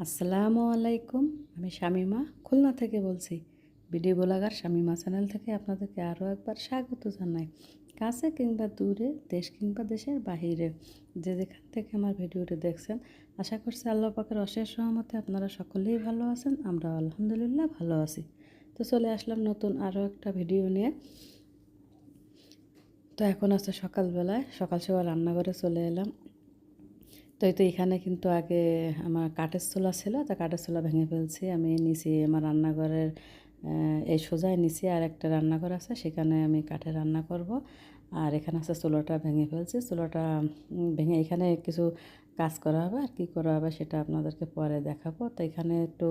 আসসালামু আলাইকুম। আমি শামিমা খুলনা থেকে বলছি। ভিডিও ব্লগার শামিমা চ্যানেল থেকে আপনাদেরকে আরও একবার স্বাগত জানাই। কাছে কিংবা দূরে, দেশ কিংবা দেশের বাহিরে যে যেখান থেকে আমার ভিডিওটি দেখছেন, আশা করছি আল্লাহ পাকের অশেষ রহমতে আপনারা সকলেই ভালো আছেন। আমরা আলহামদুলিল্লাহ ভালো আছি। তো চলে আসলাম নতুন আরও একটা ভিডিও নিয়ে। তো এখন আছে সকালবেলায়, সকাল সকাল রান্নাঘরে চলে এলাম। তো এখানে কিন্তু আগে আমার কাঠের চুলা ছিল, তা কাঠের চুলা ভেঙে ফেলছি। আমি নিচে আমার রান্নাঘরের এই সোজায় নিচে আর একটা রান্নাঘর আছে, সেখানে আমি কাঠে রান্না করব। আর এখানে আছে চুলাটা ভেঙে ফেলছি। চুলাটা ভেঙে এখানে কিছু কাজ করা হবে, আর কী করা হবে সেটা আপনাদেরকে পরে দেখাবো। তো এখানে একটু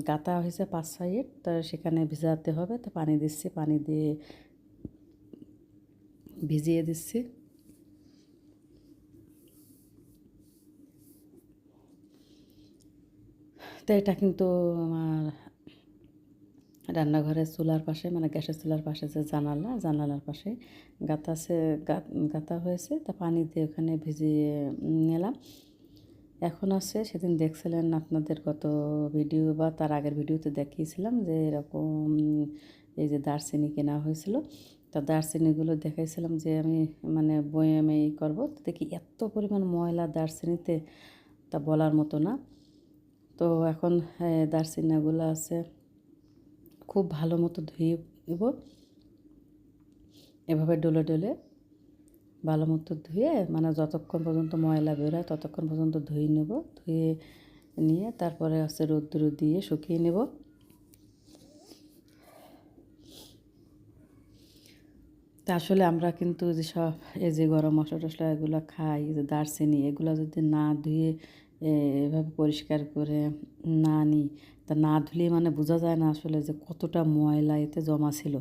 গাঁথা হয়েছে 5-6 ইট, তো সেখানে ভিজাতে হবে। তো পানি দিচ্ছি, পানি দিয়ে ভিজিয়ে দিচ্ছি। তো এটা কিন্তু আমার রান্নাঘরের চুলার পাশে, মানে গ্যাসের চুলার পাশে যে জানালার পাশে গাঁথা হয়েছে। তা পানি দিয়ে ওখানে ভিজিয়ে নিলাম। এখন আছে, সেদিন দেখছিলেন আপনাদের গত ভিডিও বা তার আগের ভিডিওতে দেখিয়েছিলাম যে এরকম এই যে দারচিনি কেনা হয়েছিল। তা দারচিনিগুলো দেখাইছিলাম যে আমি মানে বয়ামে করবো। তো দেখি এত পরিমাণ ময়লা দারচিনিতে, তা বলার মতো না। তো এখন দারচিনিগুলো আছে খুব ভালো মতো ধুয়ে নেব। এভাবে ডলে ডলে ভালো মতো ধুয়ে, মানে যতক্ষণ পর্যন্ত ময়লা বের হয় ততক্ষণ পর্যন্ত ধুয়ে নেব। ধুয়ে নিয়ে তারপরে হচ্ছে রোদ্দুরে দিয়ে শুকিয়ে নেব। তা আসলে আমরা কিন্তু যে সব এই যে গরম মশলা টশলা এগুলো খাই, এই যে দারচিনি, এগুলো যদি না ধুয়ে এভাবে পরিষ্কার করে না নিই, তা না ধুলে মানে বোঝা যায় না আসলে যে কতটা ময়লা এতে জমা ছিল।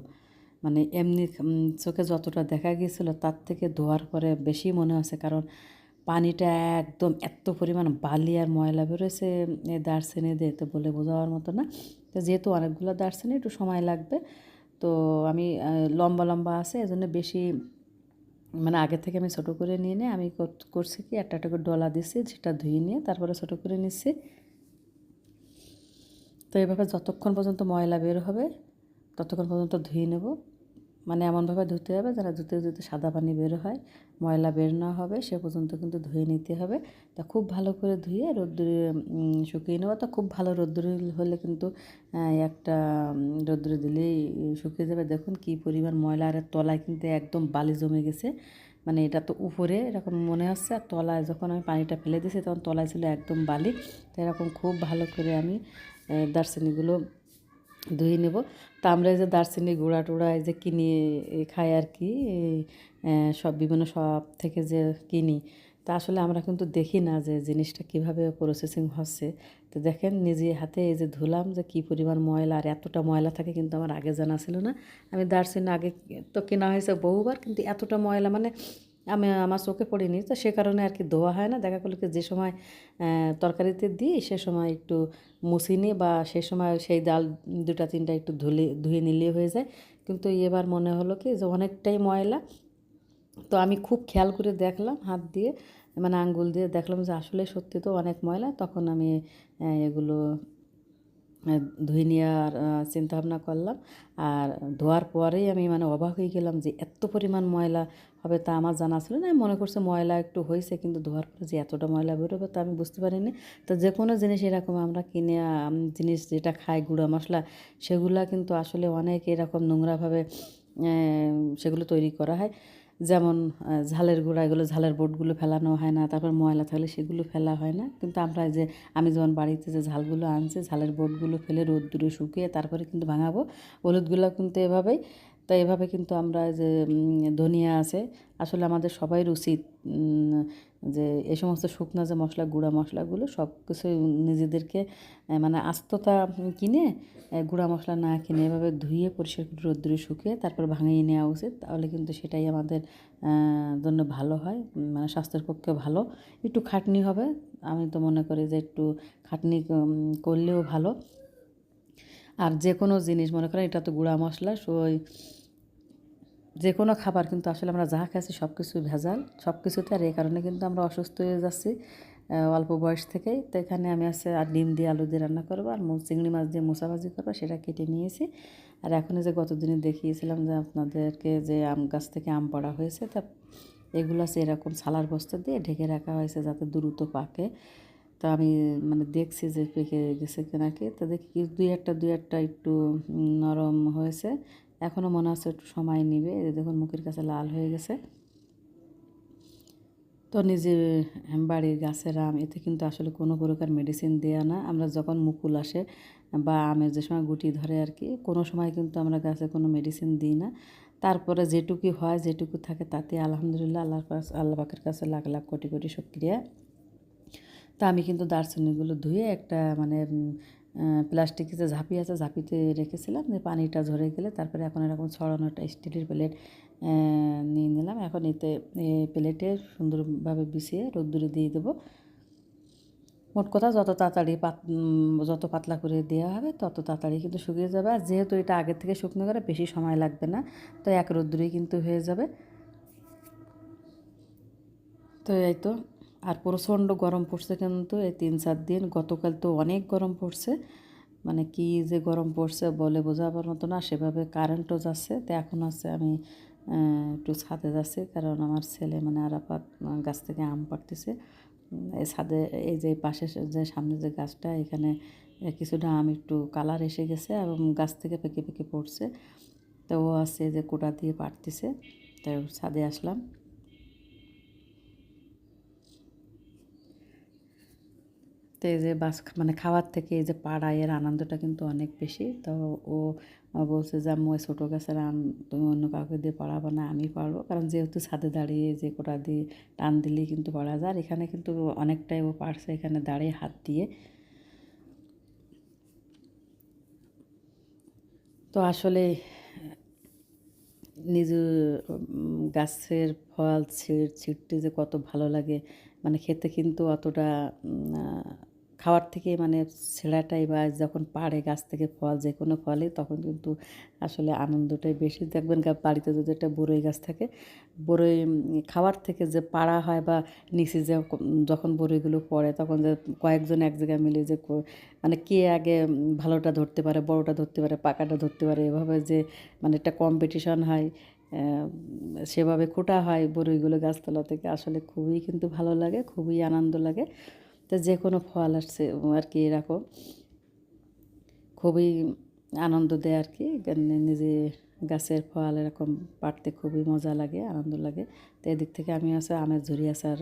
মানে এমনি চোখে যতটা দেখা গিয়েছিল তার থেকে ধোয়ার পরে বেশি মনে হচ্ছে, কারণ পানিটা একদম এত পরিমাণ বালি আর ময়লা বেরোয়েছে এই দারচিনি দিয়ে, তো বলে বোঝাবার মতো না। তো যেহেতু অনেকগুলো দারচিনি, একটু সময় লাগবে। তো আমি লম্বা লম্বা আছে, এজন্য বেশি মানে আগে থেকে আমি ছোটো করে নিয়ে আমি করছি কি, একটা একটা করে ডলা দিচ্ছি, সেটা ধুয়ে নিয়ে তারপরে ছোটো করে নিচ্ছি। তো এভাবে যতক্ষণ পর্যন্ত ময়লা বের হবে ততক্ষণ পর্যন্ত ধুয়ে নেব। মানে এমনভাবে ধুতে হবে যেন ধুতে ধুতে সাদা পানি বের হয়, ময়লা বের না হবে সে পর্যন্ত কিন্তু ধুয়ে নিতে হবে। তা খুব ভালো করে ধুয়ে রোদ্দুরে শুকিয়ে নেওয়া। তো খুব ভালো রোদ্দুরে হলে কিন্তু একটা রোদ্দুরে দিলেই শুকিয়ে যাবে। দেখুন কী পরিমাণ ময়লা, আর তলায় কিন্তু একদম বালি জমে গেছে। মানে এটা তো উপরে এরকম মনে হচ্ছে, আর তলায় যখন আমি পানিটা ফেলে দিয়েছি তখন তলায় ছিল একদম বালি। তো এরকম খুব ভালো করে আমি দারচিনিগুলো ধুয়ে নেব। তা আমরা এই যে দারচিনি গুঁড়া টুড়া এই যে কিনে খাই আর কি, সব বিভিন্ন শপ থেকে যে কিনি, তা আসলে আমরা কিন্তু দেখি না যে জিনিসটা কিভাবে প্রসেসিং হচ্ছে। তো দেখেন নিজে হাতে এই যে ধুলাম যে কী পরিমাণ ময়লা, আর এতটা ময়লা থাকে কিন্তু আমার আগে জানা ছিল না। আমি দারচিনি আগে তো কেনা হয়েছে বহুবার, কিন্তু এতটা ময়লা মানে আমার চোখে পড়েনি। তো সে কারণে আর কি ধোয়া হয় না। দেখা গেলো কি যে সময় তরকারিতে দিই সে সময় একটু মুছি নিই, বা সেই সময় সেই ডাল 2-3টা একটু ধুয়ে নিলেই হয়ে যায়। কিন্তু এবার মনে হলো কি যে অনেকটাই ময়লা। তো আমি খুব খেয়াল করে দেখলাম হাত দিয়ে, মানে আঙ্গুল দিয়ে দেখলাম যে আসলে সত্যি তো অনেক ময়লা। তখন আমি এগুলো ধুয়ে নেওয়ার চিন্তাভাবনা করলাম। আর ধোয়ার পরেই আমি মানে অবাক হয়ে গেলাম যে এত পরিমাণ ময়লা হবে তা আমার জানা ছিল না। আমি মনে করছি ময়লা একটু হয়েছে, কিন্তু ধোয়ার পরে যে এতটা ময়লা বেরোবে তা আমি বুঝতে পারিনি। তো যে কোনো জিনিস এরকম আমরা কিনে জিনিস যেটা খাই গুঁড়া মশলা, সেগুলা কিন্তু আসলে অনেক এরকম নোংরাভাবে সেগুলো তৈরি করা হয়। যেমন ঝালের গুঁড়া, এগুলো ঝালের বোটগুলো ফেলানো হয় না, তারপর ময়লা থাকলে সেগুলো ফেলা হয় না। কিন্তু আমরা যে আমি যখন বাড়িতে যে ঝালগুলো আনছি, ঝালের বোটগুলো ফেলে রোদ্দুরে শুকিয়ে তারপরে কিন্তু ভাঙাবো। হলুদগুলো কিন্তু এভাবেই। তো এভাবে কিন্তু আমরা যে ধনিয়া আছে, আসলে আমাদের সবাই উচিত যে এই সমস্ত শুকনো যে মশলা, গুঁড়া মশলাগুলো সব কিছুই নিজেদেরকে মানে আস্ততা কিনে গুঁড়া মশলা না কিনে এভাবে ধুয়ে পরিষ্কার করে রোদ্দুরে শুকিয়ে তারপর ভাঙিয়ে নেওয়া উচিত। তাহলে কিন্তু সেটাই আমাদের জন্য ভালো হয়, মানে স্বাস্থ্যের পক্ষে ভালো। একটু খাটনি হবে, আমি তো মনে করি যে একটু খাটনি করলেও ভালো। আর যে কোনো জিনিস মনে করেন এটা তো গুঁড়া মশলা, যে কোনো খাবার কিন্তু আসলে আমরা যা খাচ্ছি সব কিছুই ভেজাল, সব কিছুতে। আর এই কারণে কিন্তু আমরা অসুস্থ হয়ে যাচ্ছি। অল্প বয়স থেকেই। তো এখানে আমি আছে আর ডিম দিয়ে আলু দিয়ে রান্না করবো, আর চিংড়ি মাছ দিয়ে মোচা ভাজি করবো, সেটা কেটে নিয়েছি। আর এখন যে গতদিনে দেখিয়েছিলাম যে আপনাদেরকে যে আম গাছ থেকে আম পড়া হয়েছে, তা এগুলো আছে এরকম ছালার বস্তা দিয়ে ঢেকে রাখা হয়েছে যাতে দ্রুত পাকে। তো আমি মানে দেখছি যে পেকে গেছে কিনা কি, তো দেখি দুই একটা একটু নরম হয়েছে। এখনও মনে হচ্ছে একটু সময় নেবে। এই দেখুন মুখের কাছে লাল হয়ে গেছে। তো নিজে বাড়ির গাছের আম, এতে কিন্তু আসলে কোনো প্রকার মেডিসিন দেওয়া না। আমরা যখন মুকুল আসে বা আমের যে সময় গুটি ধরে আর কি, কোনো সময় কিন্তু আমরা গাছে কোনো মেডিসিন দিই না। তারপরে যেটুকু হয় যেটুকু থাকে তাতে আলহামদুলিল্লাহ আল্লাহ পাকের কাছে লাখ লাখ কোটি কোটি শুকরিয়া। তা আমি কিন্তু দারচিনিগুলো ধুয়ে একটা মানে প্লাস্টিকের যে ঝাঁপি আছে ঝাঁপিতে রেখেছিলাম, যে পানিটা ঝরে গেলে তারপরে এখন এরকম ছড়ানো একটা স্টিলের প্লেট নিয়ে নিলাম। এখন এতে প্লেটে সুন্দরভাবে বিছিয়ে রোদ্দুরে দিয়ে দেবো। মোট কথা যত তাড়াতাড়ি যত পাতলা করে দেওয়া হবে তত তাড়াতাড়ি কিন্তু শুকিয়ে যাবে। আর যেহেতু এটা আগের থেকে শুকনো করে বেশি সময় লাগবে না, তো এক রোদ্দুরেই কিন্তু হয়ে যাবে। তো এই তো। আর প্রচণ্ড গরম পড়ছে কিন্তু এই 3-4 দিন। গতকাল তো অনেক গরম পড়ছে, মানে কি যে গরম পড়ছে বলে বোঝাবার মতো না। সেভাবে কারেন্টও যাচ্ছে। তো এখন আছে আমি একটু ছাদে যাচ্ছি, কারণ আমার ছেলে মানে আরাফাত গাছ থেকে আম পাড়তেছে। এই ছাদে এই যে পাশে যে সামনে যে গাছটা, এখানে কিছুটা আম একটু কালার এসে গেছে এবং গাছ থেকে পেকে পেকে পড়ছে। তো ও আছে যে কোটা দিয়ে পাড়তেছে, তাই ছাদে আসলাম। তো এই যে মানে খাওয়ার থেকে এই যে পাড়া, এর আনন্দটা কিন্তু অনেক বেশি। তো ও বলছে যে আম্মু ওই ছোটো গাছের আম তুমি অন্য কাউকে দিয়ে পাড়াবো না, আমি পারবো। কারণ যেহেতু ছাদে দাঁড়িয়ে যে কোটা দিয়ে টান দিলেই কিন্তু পাড়া যায়। আর এখানে কিন্তু অনেকটাই ও পারছে এখানে দাঁড়িয়ে হাত দিয়ে। তো আসলে নিজে গাছের ফল ছিঁড়তে যে কত ভালো লাগে, মানে খেতে কিন্তু অতটা খাওয়ার থেকে মানে ছেঁড়াটাই, বা যখন পাড়ে গাছ থেকে ফল যে কোনো ফলে, তখন কিন্তু আসলে আনন্দটাই বেশি। দেখবেন বাড়িতে যদি একটা বরই গাছ থাকে, বরই খাওয়ার থেকে যে পাড়া হয় বা নিচে যে যখন বরইগুলো পড়ে, তখন যে কয়েকজন এক জায়গায় মিলে যে মানে কে আগে ভালোটা ধরতে পারে, বড়টা ধরতে পারে, পাকাটা ধরতে পারে, এভাবে যে মানে একটা কম্পিটিশন হয়, সেভাবে খোঁটা হয় বরইগুলো গাছতলা থেকে। আসলে খুবই কিন্তু ভালো লাগে, খুবই আনন্দ লাগে। তো যে কোনো ফল আসছে আর কি এরকম খুবই আনন্দ দেয় আর কি। নিজে গাছের ফল এরকম পাড়তে খুবই মজা লাগে, আনন্দ লাগে। তো এদিক থেকে আমি আছে আমের ঝুরি আচার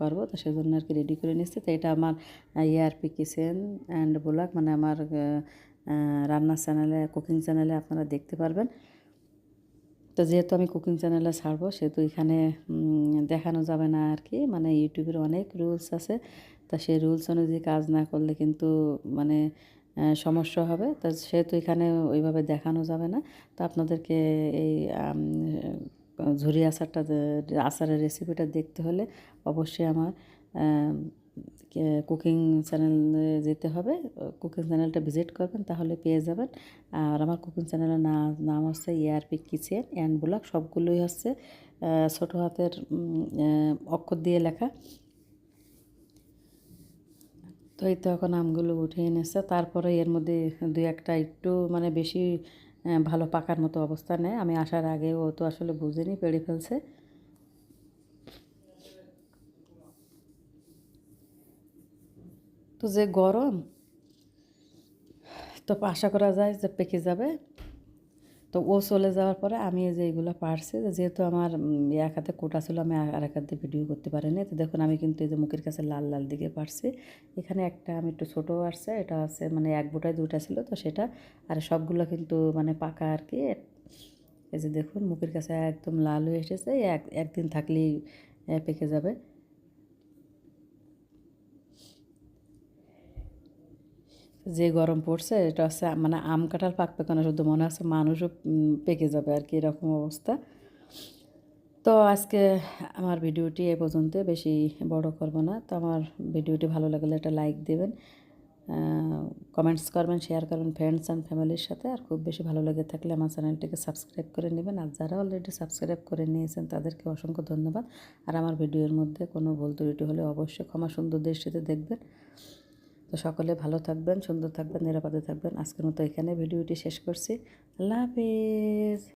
করবো, তো সেজন্য আর কি রেডি করে নিচ্ছি। তো এটা আমার ARP কিচেন অ্যান্ড ব্লগ, মানে আমার রান্নার চ্যানেলে, কুকিং চ্যানেলে আপনারা দেখতে পারবেন। তো যেহেতু আমি কুকিং চ্যানেলে ছাড়বো, সেহেতু এখানে দেখানো যাবে না আর কি। মানে ইউটিউবের অনেক রুলস আছে, তা সেই রুলস অনুযায়ী কাজ না করলে কিন্তু মানে সমস্যা হবে। তো সেহেতু এখানে ওইভাবে দেখানো যাবে না। তো আপনাদেরকে এই ঝুরি আচারটা, আচারের রেসিপিটা দেখতে হলে অবশ্যই আমার কুকিং চ্যানেলে যেতে হবে। কুকিং চ্যানেলটা ভিজিট করবেন, তাহলে পেয়ে যাবেন। আর আমার কুকিং চ্যানেলের নাম হচ্ছে ARP কিচেন অ্যান্ড ব্লগ। সবগুলোই হচ্ছে ছোটো হাতের অক্ষর দিয়ে লেখা। তো এই তো এখন আমগুলো উঠিয়ে এনেছে। তারপরে এর মধ্যে দুই একটা একটু মানে বেশি ভালো পাকার মতো অবস্থা নেই। আমি আসার আগে ও তো আসলে বুঝেনি, পেড়ে ফেলছে। তো যে গরম, তো আশা করা যায় যে পেকে যাবে। তো ও চলে যাওয়ার পরে আমি এই যে এইগুলো পারছি, যেহেতু আমার এক হাতে কোটা ছিল, আমি আর এক হাতে ভিডিও করতে পারিনি। তো দেখুন আমি কিন্তু এই যে মুখের কাছে লাল লাল দিকে পারছি। এখানে একটা আমি একটু ছোটো আসছে, এটা আছে মানে এক বোটায় দুটা ছিল, তো সেটা। আর সবগুলো কিন্তু মানে পাকা আর কি। এই যে দেখুন মুখের কাছে একদম লাল হয়ে এসেছে, একদিন থাকলেই পেকে যাবে। যে গরম পড়ছে, এটা হচ্ছে মানে আম কাঁঠাল পাকবে কেন, শুধু মনে হচ্ছে মানুষও পেকে যাবে আর কি, এরকম অবস্থা। তো আজকে আমার ভিডিওটি এ পর্যন্ত, বেশি বড় করব না। তো আমার ভিডিওটি ভালো লাগলে একটা লাইক দেবেন, কমেন্টস করবেন, শেয়ার করবেন ফ্রেন্ডস অ্যান্ড ফ্যামিলির সাথে। আর খুব বেশি ভালো লেগে থাকলে আমার চ্যানেলটিকে সাবস্ক্রাইব করে নেবেন। আর যারা অলরেডি সাবস্ক্রাইব করে নিয়েছেন তাদেরকে অসংখ্য ধন্যবাদ। আর আমার ভিডিওর মধ্যে কোনো ভুল ত্রুটি হলে অবশ্যই ক্ষমা সুন্দর দৃষ্টিতে দেখবেন। তো সকলে ভালো থাকবেন, সুন্দর থাকবেন, নিরাপদে থাকবেন। আজকের মতো এখানে ভিডিওটি শেষ করছি। আল্লাহ হাফেজ।